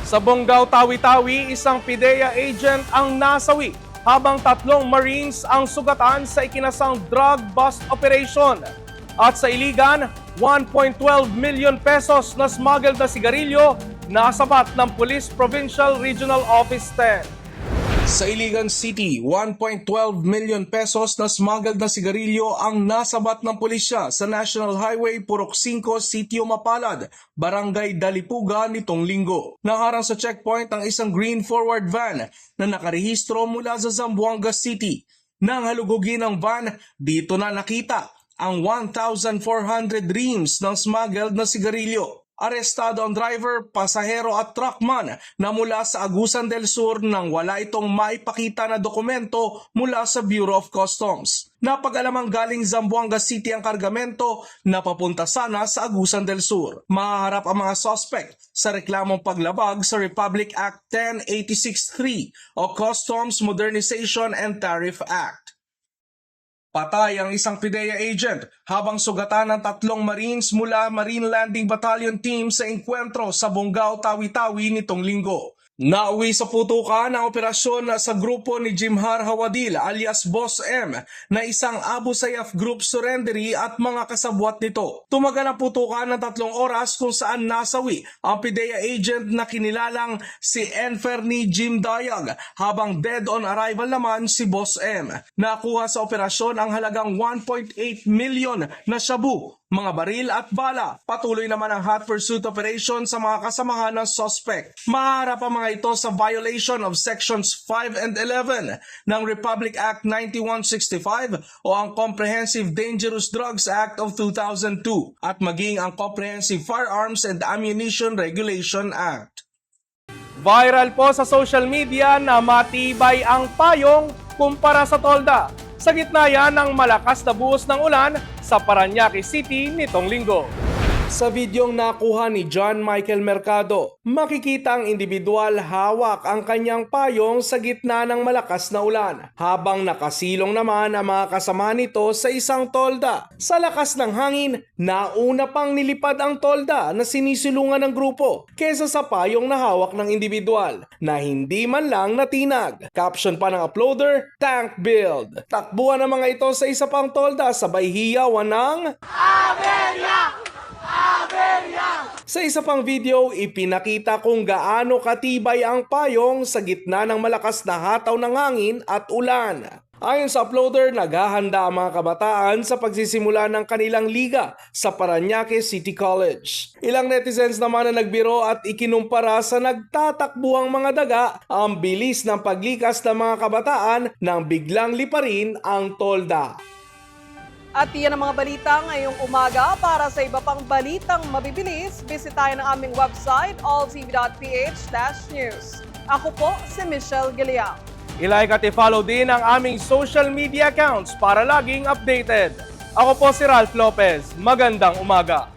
Sa Bonggao, Tawi-Tawi, isang PIDEA agent ang nasawi habang 3 Marines ang sugatan sa ikinasang drug bust operation. At sa Iligan, 1.12 million pesos na smuggled na sigarilyo nasabat ng Police Provincial Regional Office 10. Sa Iligan City, 1.12 million pesos na smuggled na sigarilyo ang nasabat ng pulisya sa National Highway Purok 5, Sitio Mapalad, Barangay Dalipuga nitong linggo. Naharang sa checkpoint ang isang green forward van na nakarehistro mula sa Zamboanga City. Nang halugugin ang van, dito na nakita ang 1,400 reams ng smuggled na sigarilyo. Arestado ang driver, pasahero at truckman na mula sa Agusan del Sur nang wala itong maipakita na dokumento mula sa Bureau of Customs. Napag-alamang galing Zamboanga City ang kargamento na papunta sana sa Agusan del Sur. Mahaharap ang mga suspect sa reklamong paglabag sa Republic Act 10863 o Customs Modernization and Tariff Act. Patay ang isang PIDEA agent habang sugatan ng 3 Marines mula Marine Landing Battalion Team sa enkwentro sa Bonggao, Tawi-Tawi nitong linggo. Nauwi sa putukan ang operasyon sa grupo ni Jimhar Hawadil alias Boss M na isang Abu Sayyaf Group surrendery at mga kasabwat nito. Tumagal ang putukan ng 3 oras kung saan nasawi ang PIDEA agent na kinilalang si Enferni Jim Dayag habang dead on arrival naman si Boss M. Nakuha sa operasyon ang halagang 1.8 million na shabu, mga baril at bala. Patuloy naman ang hot pursuit operation sa mga kasamahan ng suspect. Maharap ang mga ito sa violation of Sections 5 and 11 ng Republic Act 9165 o ang Comprehensive Dangerous Drugs Act of 2002 at maging ang Comprehensive Firearms and Ammunition Regulation Act. Viral po sa social media na matibay ang payong kumpara sa tolda. Sa gitna yan ng malakas na buhos ng ulan sa Parañaque City nitong linggo. Sa videong nakuha ni John Michael Mercado, makikita ang individual hawak ang kanyang payong sa gitna ng malakas na ulan, habang nakasilong naman ang mga kasama nito sa isang tolda. Sa lakas ng hangin, nauna pang nilipad ang tolda na sinisilungan ng grupo kesa sa payong na hawak ng individual na hindi man lang natinag. Caption pa ng uploader, tank build. Takbuhan ang mga ito sa isa pang tolda sabay hiyawan ng Aberya! Sa isa pang video, ipinakita kung gaano katibay ang payong sa gitna ng malakas na hataw ng hangin at ulan. Ayon sa uploader, naghahanda ang mga kabataan sa pagsisimula ng kanilang liga sa Parañaque City College. Ilang netizens naman na nagbiro at ikinumpara sa nagtatakbuhang mga daga ang bilis ng paglikas ng mga kabataan nang biglang liparin ang tolda. At iyan ang mga balita ngayong umaga. Para sa iba pang balitang mabibilis, bisitahin ang aming website alltv.ph/news. Ako po si Michelle Giliang. I-like at i-follow din ang aming social media accounts para laging updated. Ako po si Ralph Lopez. Magandang umaga.